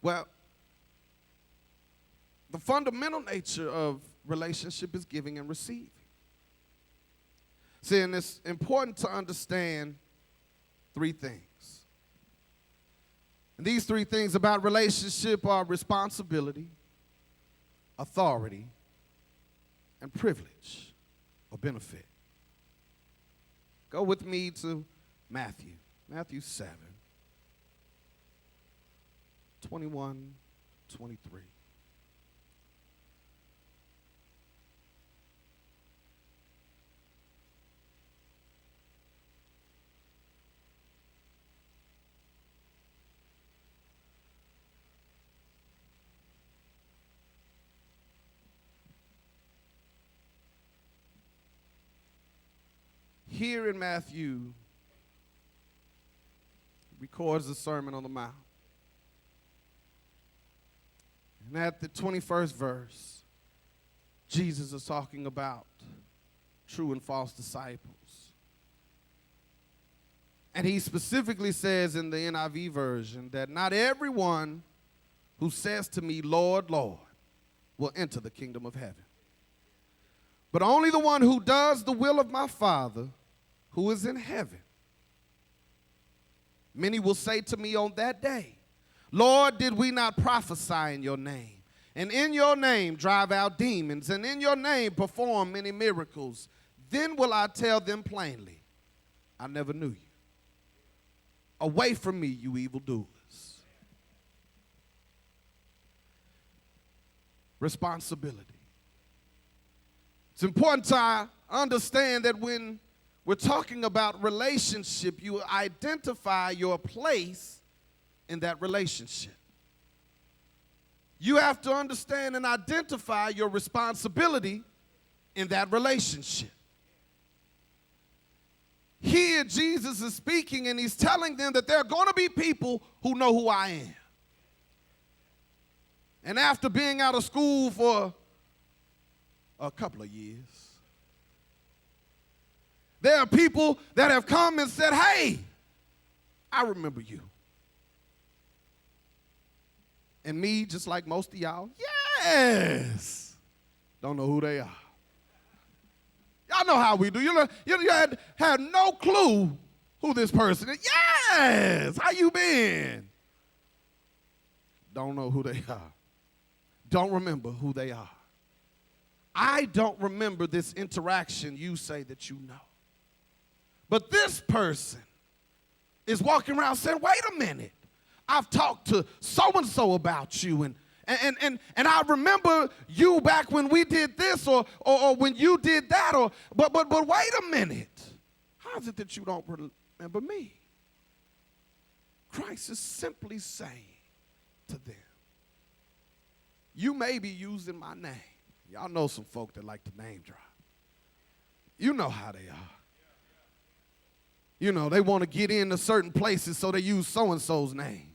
Well, the fundamental nature of relationship is giving and receiving. See, and it's important to understand three things. And these three things about relationship are responsibility, authority, and privilege or benefit. Go with me to Matthew 7, 21, 23. Here in Matthew, records the Sermon on the Mount. And at the 21st verse, Jesus is talking about true and false disciples. And he specifically says in the NIV version that not everyone who says to me, Lord, Lord, will enter the kingdom of heaven, but only the one who does the will of my Father who is in heaven. Many will say to me on that day, Lord, did we not prophesy in your name? And in your name drive out demons, and in your name perform many miracles? Then will I tell them plainly, I never knew you. Away from me, you evildoers. Responsibility. It's important to understand that when we're talking about relationship, you identify your place in that relationship. You have to understand and identify your responsibility in that relationship. Here, Jesus is speaking, and he's telling them that there are going to be people who know who I am. And after being out of school for a couple of years, there are people that have come and said, hey, I remember you. And me, just like most of y'all, yes. Don't know who they are. Y'all know how we do. You had no clue who this person is. Yes. How you been? Don't know who they are. Don't remember who they are. I don't remember this interaction you say that you know. But this person is walking around saying, wait a minute. I've talked to so-and-so about you, and I remember you back when we did this or when you did that, but wait a minute. How is it that you don't remember me? Christ is simply saying to them, you may be using my name. Y'all know some folk that like to name drop. You know how they are. You know, they want to get into certain places, so they use so-and-so's name.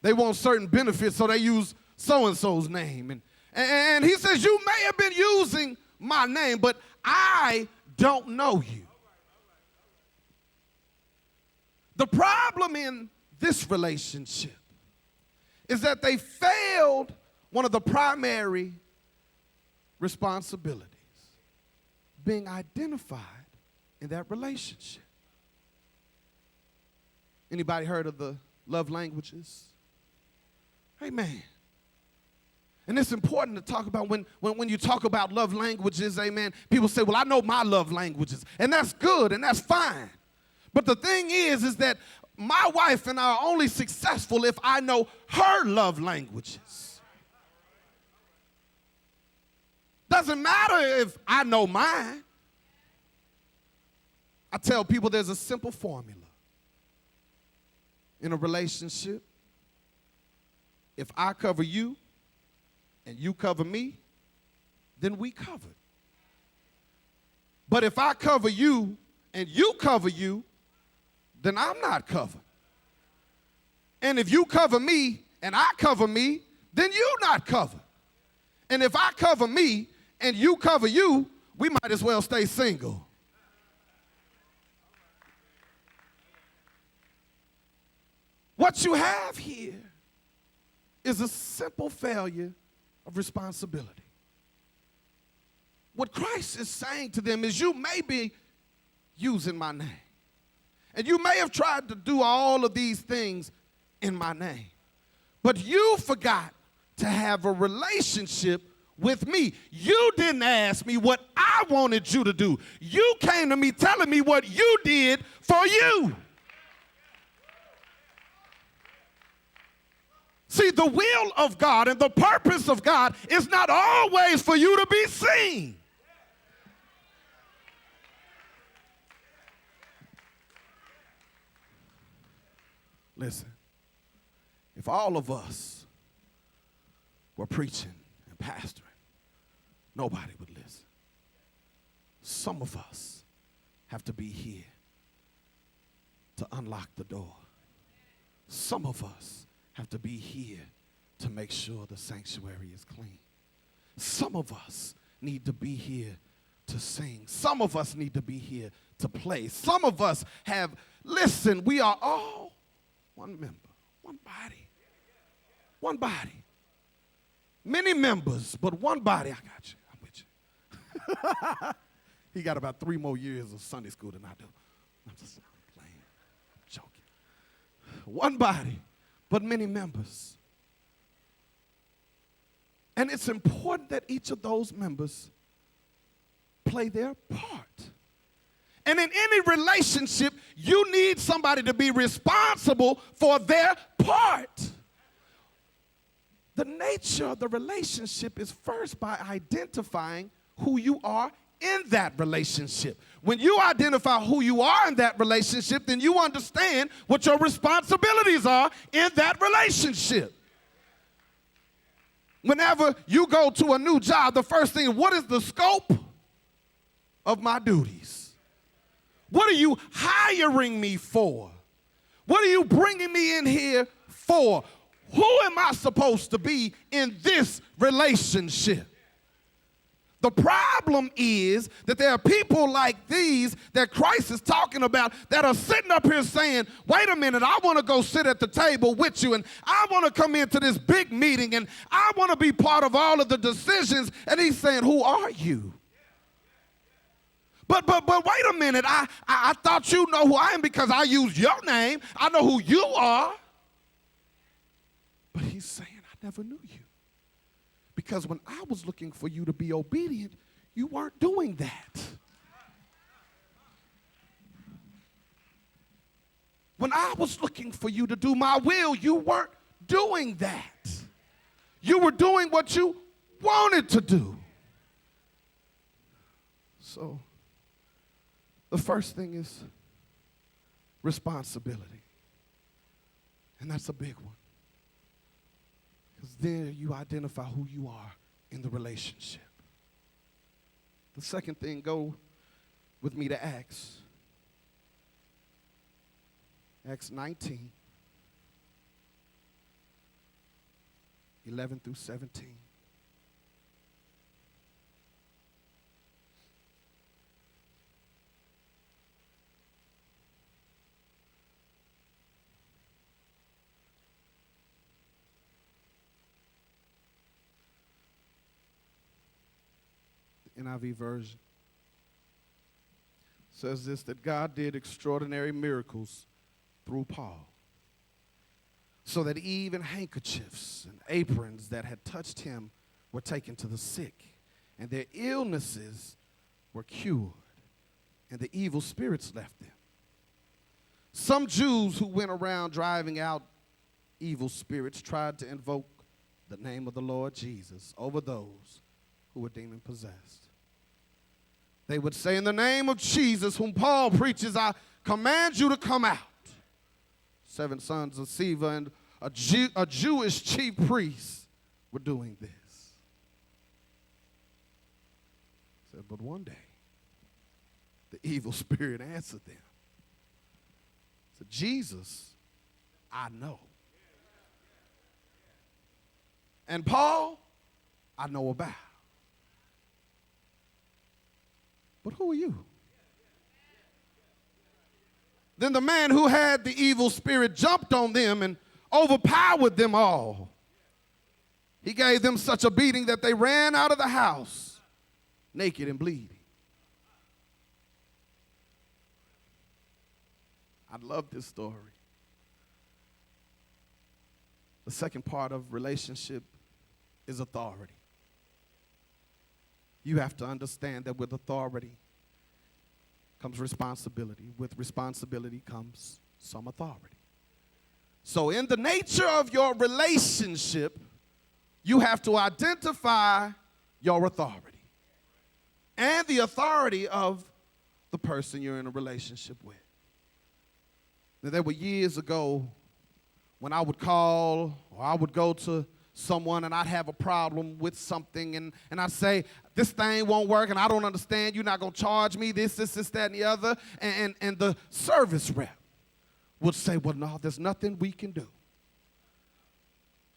They want certain benefits, so they use so-and-so's name. And he says, you may have been using my name, but I don't know you. The problem in this relationship is that they failed one of the primary responsibilities, being identified in that relationship. Anybody heard of the love languages? Amen. And it's important to talk about when you talk about love languages, amen, people say, well, I know my love languages. And that's good and that's fine. But the thing is that my wife and I are only successful if I know her love languages. Doesn't matter if I know mine. I tell people there's a simple formula in a relationship. If I cover you and you cover me, then we covered. But if I cover you and you cover you, then I'm not covered. And if you cover me and I cover me, then you're not covered. And if I cover me and you cover you, we might as well stay single. What you have here is a simple failure of responsibility. What Christ is saying to them is, you may be using my name. And you may have tried to do all of these things in my name. But you forgot to have a relationship with me. You didn't ask me what I wanted you to do. You came to me telling me what you did for you. See, the will of God and the purpose of God is not always for you to be seen. Listen, if all of us were preaching and pastoring, nobody would listen. Some of us have to be here to unlock the door. Some of us have to be here to make sure the sanctuary is clean. Some of us need to be here to sing. Some of us need to be here to play. Some of us have, listen, we are all one member, one body, one body. Many members, but one body. I got you. I'm with you. He got about 3 more years of Sunday school than I do. I'm just playing, joking. One body, but many members. And it's important that each of those members play their part. And in any relationship, you need somebody to be responsible for their part. The nature of the relationship is first by identifying who you are in that relationship. When you identify who you are in that relationship, then you understand what your responsibilities are in that relationship. Whenever you go to a new job, the first thing, what is the scope of my duties? What are you hiring me for? What are you bringing me in here for? Who am I supposed to be in this relationship? The problem is that there are people like these that Christ is talking about that are sitting up here saying, wait a minute, I want to go sit at the table with you, and I want to come into this big meeting, and I want to be part of all of the decisions. And he's saying, who are you? But wait a minute, I thought you know who I am because I use your name. I know who you are. But he's saying, I never knew you. Because when I was looking for you to be obedient, you weren't doing that. When I was looking for you to do my will, you weren't doing that. You were doing what you wanted to do. So, the first thing is responsibility. And that's a big one. Because there you identify who you are in the relationship. The second thing, go with me to Acts. Acts 19, 11 through 17. NIV version says this, that God did extraordinary miracles through Paul, so that even handkerchiefs and aprons that had touched him were taken to the sick, and their illnesses were cured, and the evil spirits left them. Some Jews who went around driving out evil spirits tried to invoke the name of the Lord Jesus over those who were demon possessed. They would say, in the name of Jesus, whom Paul preaches, I command you to come out. 7 sons of Sceva and a Jewish chief priest were doing this. Said, but one day, the evil spirit answered them. Said, Jesus, I know. And Paul, I know about. But who are you? Then the man who had the evil spirit jumped on them and overpowered them all. He gave them such a beating that they ran out of the house naked and bleeding. I love this story. The second part of relationship is authority. You have to understand that with authority comes responsibility. With responsibility comes some authority. So in the nature of your relationship, you have to identify your authority and the authority of the person you're in a relationship with. Now, there were years ago when I would call or I would go to someone and I'd have a problem with something and I'd say, this thing won't work and I don't understand. You're not going to charge me this, that, and the other. And the service rep would say, well, no, there's nothing we can do.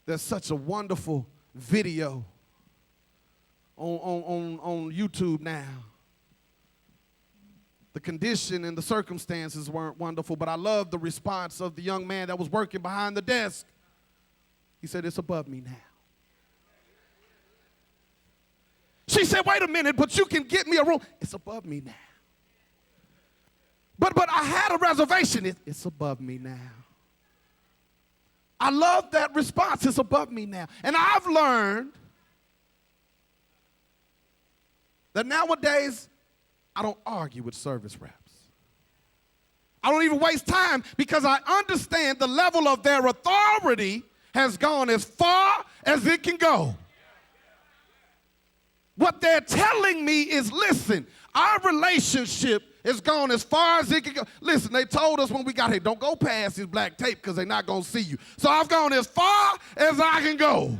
There's such a wonderful video on YouTube now. The condition and the circumstances weren't wonderful, but I love the response of the young man that was working behind the desk. He said, it's above me now. She said, wait a minute, but you can get me a room. It's above me now. But I had a reservation. It's above me now. I love that response. It's above me now. And I've learned that nowadays I don't argue with service reps. I don't even waste time because I understand the level of their authority has gone as far as it can go. What they're telling me is, listen, our relationship has gone as far as it can go. Listen, they told us when we got here, don't go past this black tape because they're not going to see you. So I've gone as far as I can go.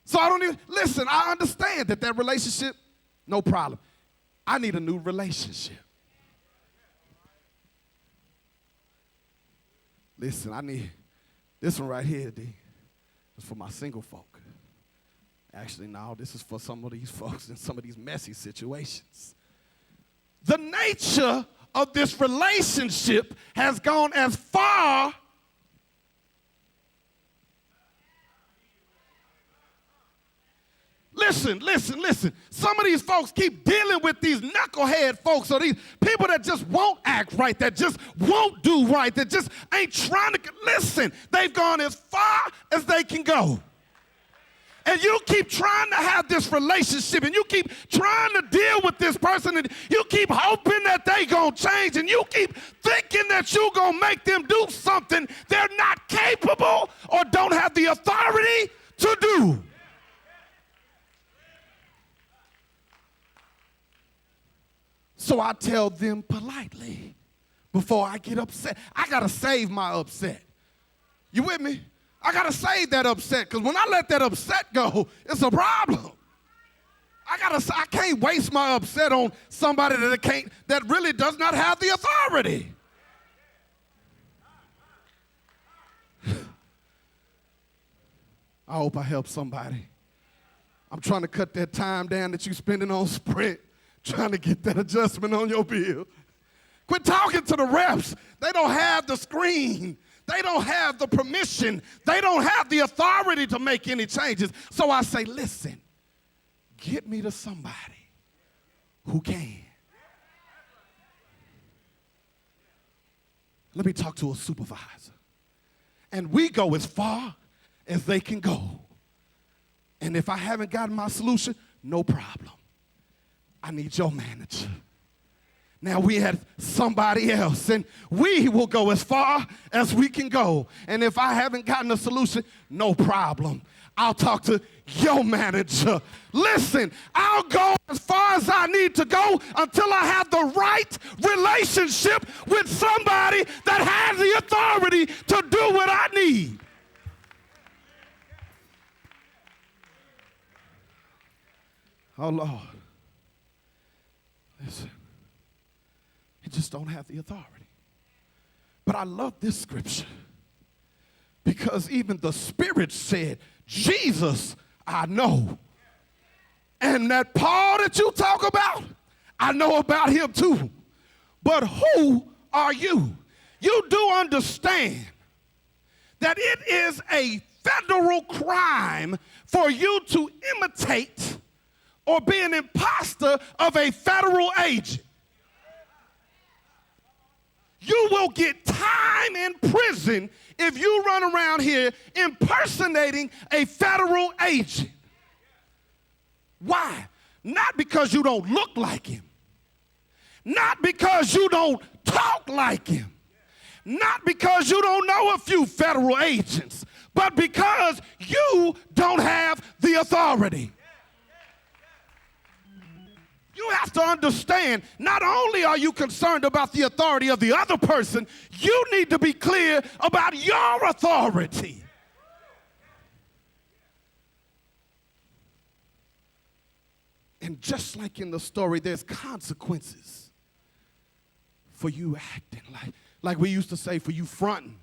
So I don't even, listen, I understand that relationship, no problem. I need a new relationship. Listen, I need this one right here, D. It's for my single folk. Actually, no, this is for some of these folks in some of these messy situations. The nature of this relationship has gone as far Listen. Some of these folks keep dealing with these knucklehead folks or these people that just won't act right, that just won't do right, that just ain't trying to. Listen, they've gone as far as they can go. And you keep trying to have this relationship and you keep trying to deal with this person and you keep hoping that they gonna change and you keep thinking that you gonna make them do something they're not capable or don't have the authority to do. So I tell them politely before I get upset. I got to save my upset. You with me? I got to save that upset because when I let that upset go, it's a problem. I can't waste my upset on somebody that really does not have the authority. I hope I help somebody. I'm trying to cut that time down that you're spending on Sprint, trying to get that adjustment on your bill. Quit talking to the reps. They don't have the screen. They don't have the permission. They don't have the authority to make any changes. So I say, listen, get me to somebody who can. Let me talk to a supervisor. And we go as far as they can go. And if I haven't gotten my solution, no problem. I need your manager. Now we had somebody else, and we will go as far as we can go. And if I haven't gotten a solution, no problem. I'll talk to your manager. Listen, I'll go as far as I need to go until I have the right relationship with somebody that has the authority to do what I need. Oh, Lord. Listen. You just don't have the authority. But I love this scripture because even the Spirit said, Jesus, I know. And that Paul that you talk about, I know about him too. But who are you? You do understand that it is a federal crime for you to imitate or be an imposter of a federal agent. You will get time in prison if you run around here impersonating a federal agent. Why? Not because you don't look like him. Not because you don't talk like him. Not because you don't know a few federal agents, but because you don't have the authority. You have to understand, not only are you concerned about the authority of the other person, you need to be clear about your authority. And just like in the story, there's consequences for you acting like we used to say, for you fronting.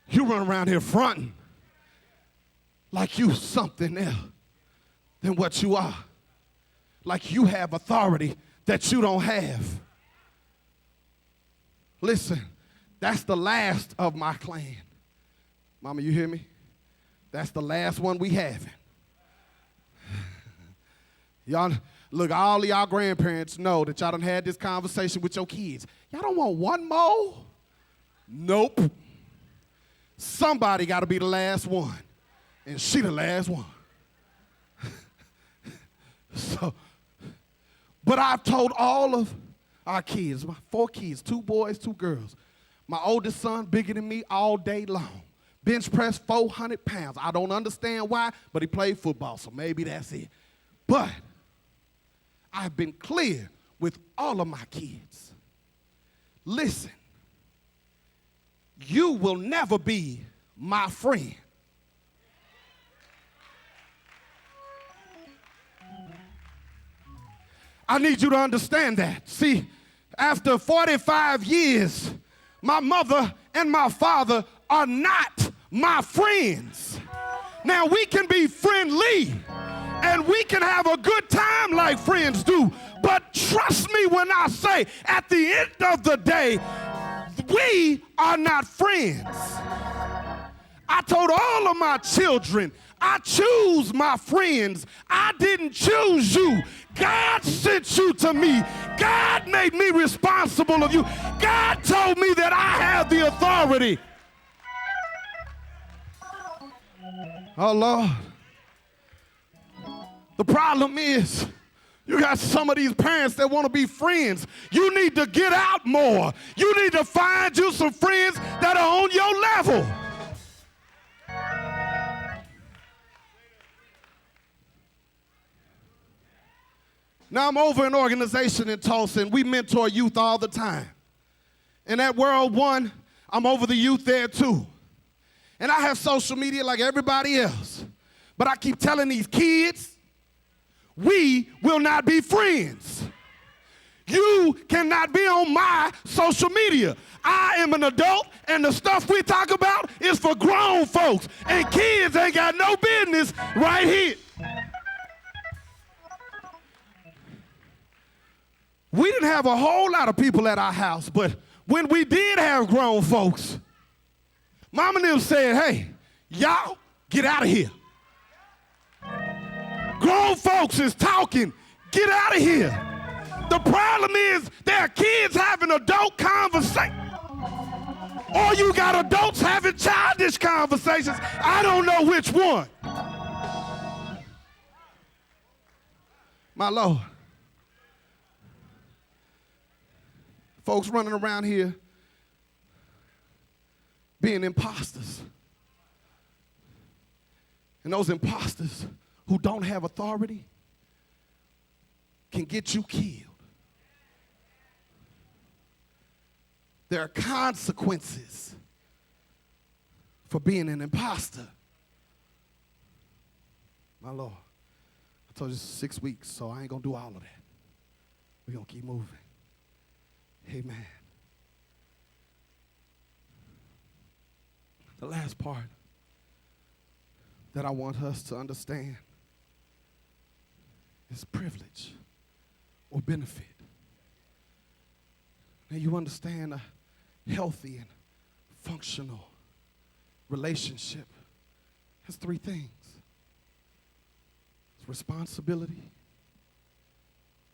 You run around here fronting like you something else than what you are. Like you have authority that you don't have. Listen, that's the last of my clan. Mama, you hear me? That's the last one we having. Y'all, look, all of y'all grandparents know that y'all done had this conversation with your kids. Y'all don't want one more? Nope. Somebody got to be the last one, and she the last one. But I've told all of our kids, my 4 kids, 2 boys, 2 girls. My oldest son, bigger than me all day long. Bench press 400 pounds. I don't understand why, but he played football, so maybe that's it. But I've been clear with all of my kids. Listen, you will never be my friend. I need you to understand that. See, after 45 years, my mother and my father are not my friends. Now, we can be friendly, and we can have a good time like friends do, but trust me when I say, at the end of the day, we are not friends. I told all of my children, I choose my friends. I didn't choose you. God sent you to me. God made me responsible of you. God told me that I have the authority. Oh, Lord. The problem is, you got some of these parents that want to be friends. You need to get out more. You need to find you some friends that are on your level. Now, I'm over an organization in Tulsa, and we mentor youth all the time. And at World One, I'm over the youth there too. And I have social media like everybody else. But I keep telling these kids, we will not be friends. You cannot be on my social media. I am an adult, and the stuff we talk about is for grown folks. And kids ain't got no business right here. We didn't have a whole lot of people at our house, but when we did have grown folks, Mama and them said, hey, y'all get out of here. Grown folks is talking, get out of here. The problem is there are kids having adult conversations, or you got adults having childish conversations. I don't know which one. My Lord. Folks running around here being imposters. And those imposters who don't have authority can get you killed. There are consequences for being an imposter. My Lord, I told you 6 weeks, so I ain't going to do all of that. We're going to keep moving. Amen. The last part that I want us to understand is privilege or benefit. Now you understand a healthy and functional relationship has three things. It's responsibility,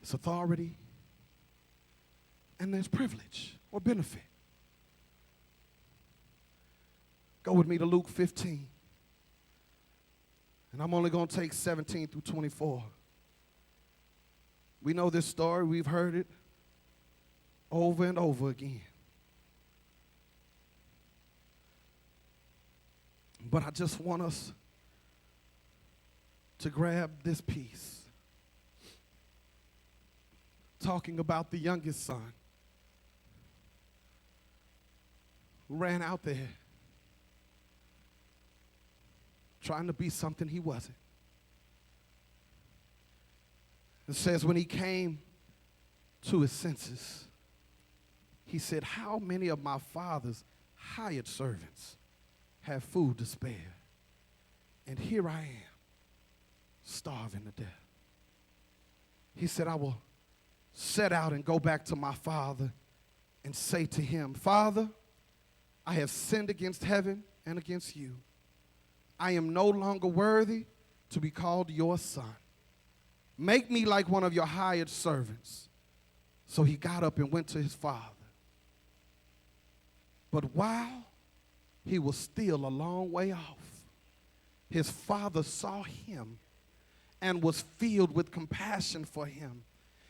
it's authority, and there's privilege or benefit. Go with me to Luke 15. And I'm only going to take 17 through 24. We know this story. We've heard it over and over again. But I just want us to grab this piece. Talking about the youngest son who ran out there trying to be something he wasn't. It says when he came to his senses, he said, how many of my father's hired servants have food to spare? And here I am, starving to death. He said, I will set out and go back to my father and say to him, Father, I have sinned against heaven and against you. I am no longer worthy to be called your son. Make me like one of your hired servants. So he got up and went to his father. But while he was still a long way off, his father saw him and was filled with compassion for him.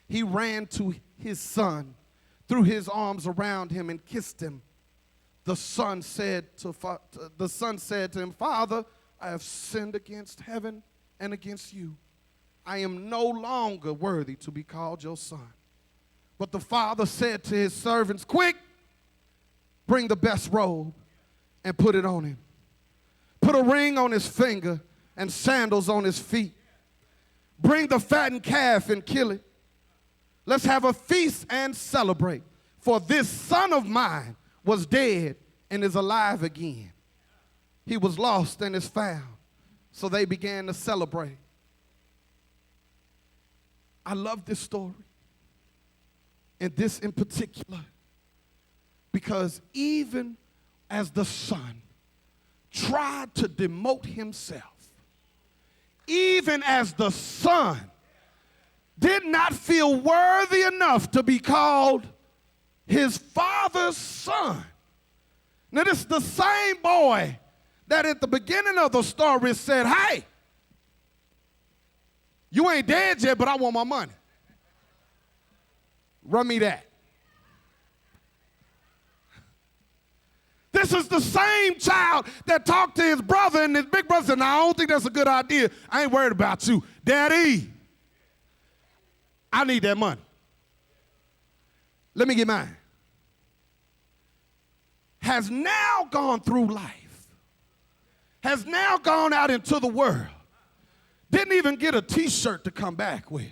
He ran to his son, threw his arms around him and kissed him. The son said to him, Father, I have sinned against heaven and against you. I am no longer worthy to be called your son. But the father said to his servants, quick, bring the best robe and put it on him. Put a ring on his finger and sandals on his feet. Bring the fattened calf and kill it. Let's have a feast and celebrate. For this son of mine was dead and is alive again. He was lost and is found. So they began to celebrate. I love this story, and this in particular, because even as the son tried to demote himself, even as the son did not feel worthy enough to be called his father's son. Now, this is the same boy that at the beginning of the story said, hey, you ain't dead yet, but I want my money. Run me that. This is the same child that talked to his brother, and his big brother said, no, I don't think that's a good idea. I ain't worried about you. Daddy, I need that money. Let me get mine. Has now gone through life. Has now gone out into the world. Didn't even get a t-shirt to come back with.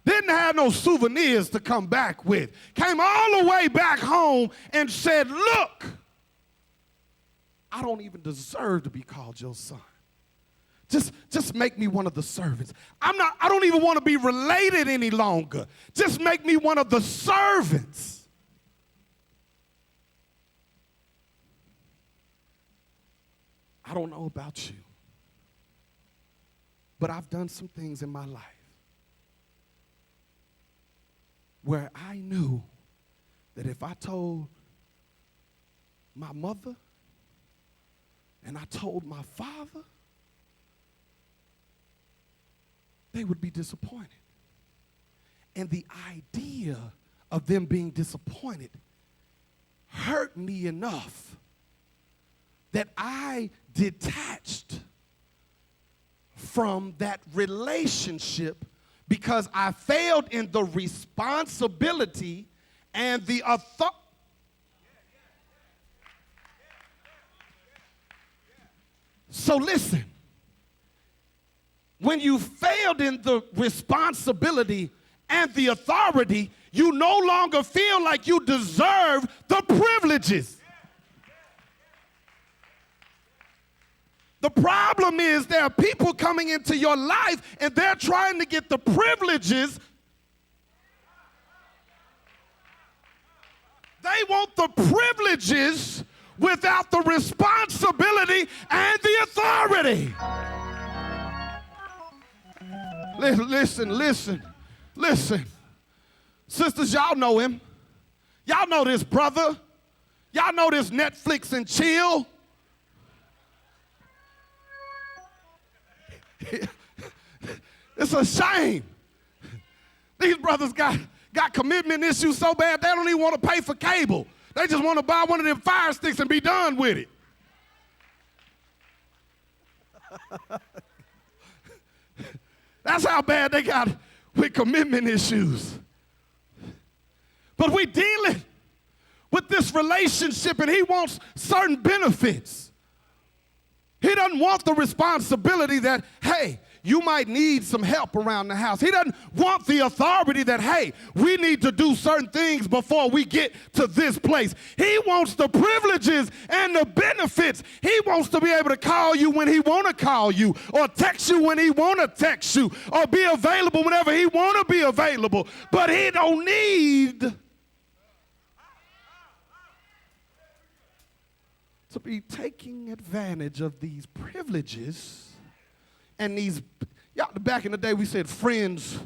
Didn't have no souvenirs to come back with. Came all the way back home and said, look, I don't even deserve to be called your son. Just make me one of the servants. I don't even want to be related any longer. Just make me one of the servants. I don't know about you, but I've done some things in my life where I knew that if I told my mother and I told my father, they would be disappointed. And the idea of them being disappointed hurt me enough that I detached from that relationship because I failed in the responsibility and the authority. So listen, when you failed in the responsibility and the authority, you no longer feel like you deserve the privileges. The problem is there are people coming into your life and they're trying to get the privileges want the privileges without the responsibility and the authority. Listen. Sisters, y'all know him. Y'all know this brother. Y'all know this Netflix and chill. It's a shame. These brothers got commitment issues so bad they don't even want to pay for cable. They just want to buy one of them Fire Sticks and be done with it. That's how bad they got with commitment issues. But we dealing with this relationship and he wants certain benefits. He doesn't want the responsibility that, hey, you might need some help around the house. He doesn't want the authority that, hey, we need to do certain things before we get to this place. He wants the privileges and the benefits. He wants to be able to call you when he want to call you, or text you when he want to text you, or be available whenever he want to be available. But he don't need to be taking advantage of these privileges. And these, y'all, back in the day we said friends.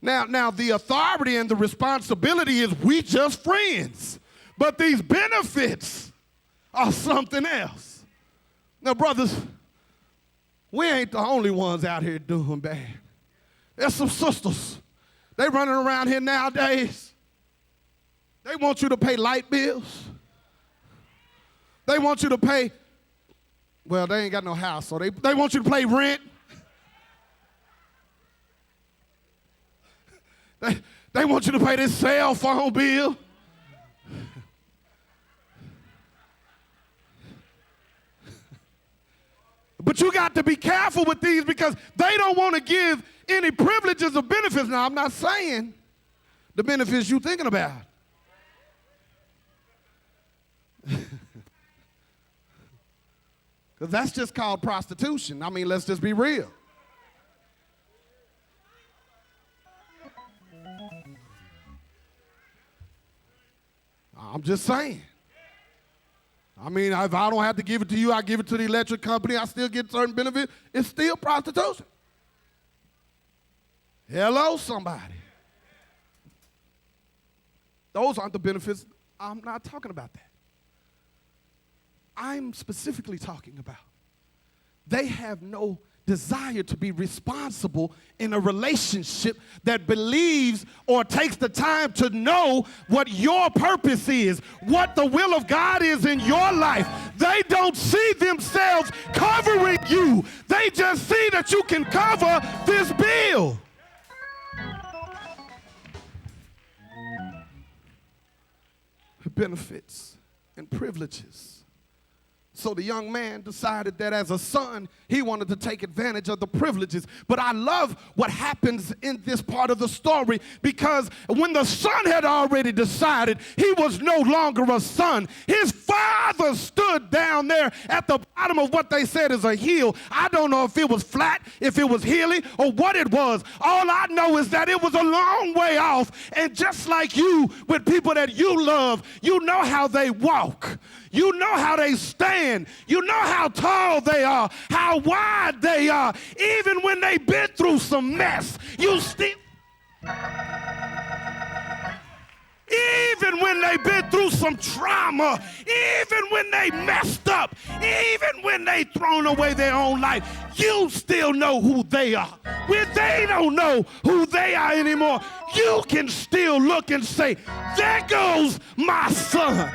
Now the authority and the responsibility is we just friends. But these benefits are something else. Now, brothers, we ain't the only ones out here doing bad. There's some sisters. They running around here nowadays. They want you to pay light bills. They want you to pay. Well, they ain't got no house, so they want you to pay rent. They want you to pay this cell phone bill. But you got to be careful with these because they don't want to give any privileges or benefits. Now, I'm not saying the benefits you're thinking about. Because that's just called prostitution. I mean, let's just be real. I'm just saying. I mean, if I don't have to give it to you, I give it to the electric company, I still get certain benefits. It's still prostitution. Hello, somebody. Those aren't the benefits. I'm not talking about that. I'm specifically talking about they have no desire to be responsible in a relationship that believes or takes the time to know what your purpose is, what the will of God is in your life. They don't see themselves covering you. They just see that you can cover this bill. Benefits and privileges. So the young man decided that as a son, he wanted to take advantage of the privileges. But I love what happens in this part of the story because when the son had already decided he was no longer a son, his father stood down there at the bottom of what they said is a hill. I don't know if it was flat, if it was hilly, or what it was. All I know is that it was a long way off. And just like you, with people that you love, you know how they walk. You know how they stand. You know how tall they are, how wide they are. Even when they've been through some mess, you still. Even when they've been through some trauma, even when they messed up, even when they thrown away their own life, you still know who they are. When they don't know who they are anymore, you can still look and say, there goes my son.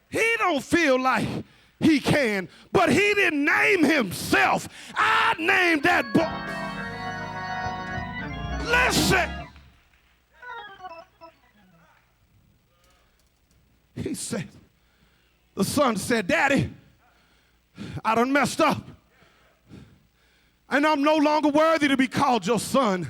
He don't feel like he can, but he didn't name himself. I named that boy. Listen. He said, the son said, Daddy, I done messed up. And I'm no longer worthy to be called your son.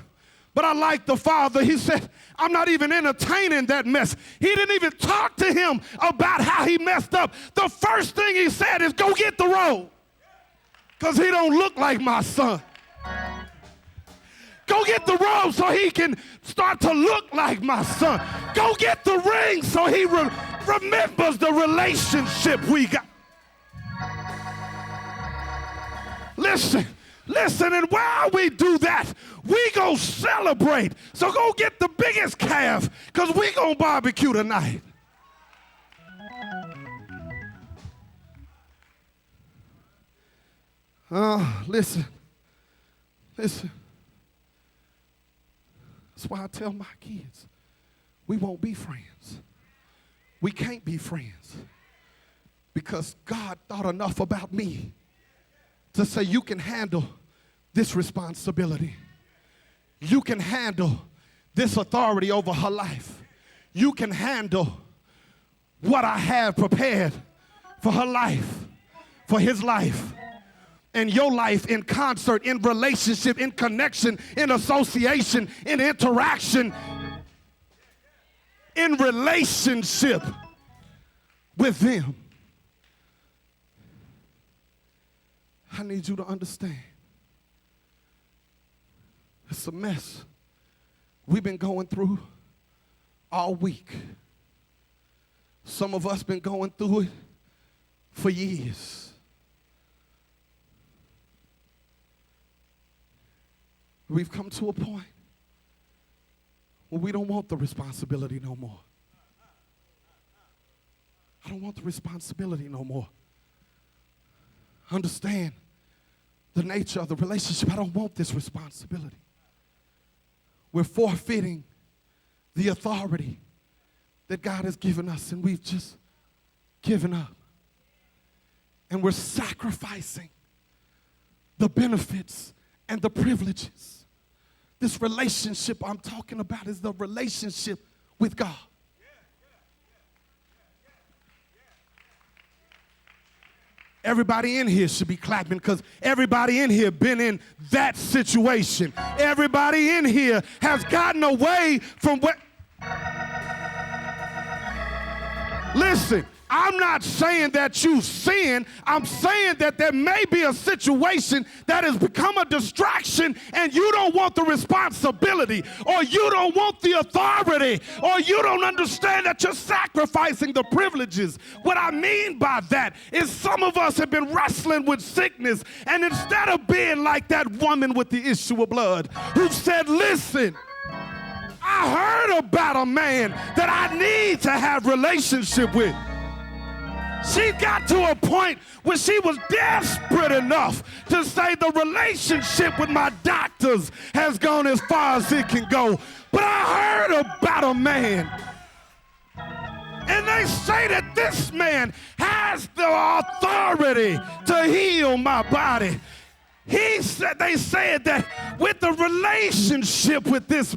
But I like the father. He said, I'm not even entertaining that mess. He didn't even talk to him about how he messed up. The first thing he said is, go get the robe. Because he don't look like my son. Go get the robe so he can start to look like my son. Go get the ring so he remembers the relationship we got. Listen, and while we do that, we go celebrate. So go get the biggest calf, because we gonna barbecue tonight. Listen. That's why I tell my kids, we won't be friends. We can't be friends, because God thought enough about me to say, you can handle this responsibility. You can handle this authority over her life. You can handle what I have prepared for her life, for his life, and your life, in concert, in relationship, in connection, in association, in interaction, in relationship with them. I need you to understand. It's a mess we've been going through all week. Some of us been going through it for years. We've come to a point where we don't want the responsibility no more. I don't want the responsibility no more. Understand the nature of the relationship. I don't want this responsibility. We're forfeiting the authority that God has given us, and we've just given up. And we're sacrificing the benefits and the privileges. This relationship I'm talking about is the relationship with God. Everybody in here should be clapping, because everybody in here been in that situation. Everybody in here has gotten away from what. Listen, I'm not saying that you sin. I'm saying that there may be a situation that has become a distraction, and you don't want the responsibility, or you don't want the authority, or you don't understand that you're sacrificing the privileges. What I mean by that is some of us have been wrestling with sickness, and instead of being like that woman with the issue of blood who said, listen, I heard about a man that I need to have relationship with. She got to a point where she was desperate enough to say the relationship with my doctors has gone as far as it can go. But I heard about a man, and they say that this man has the authority to heal my body. They said that with the relationship with this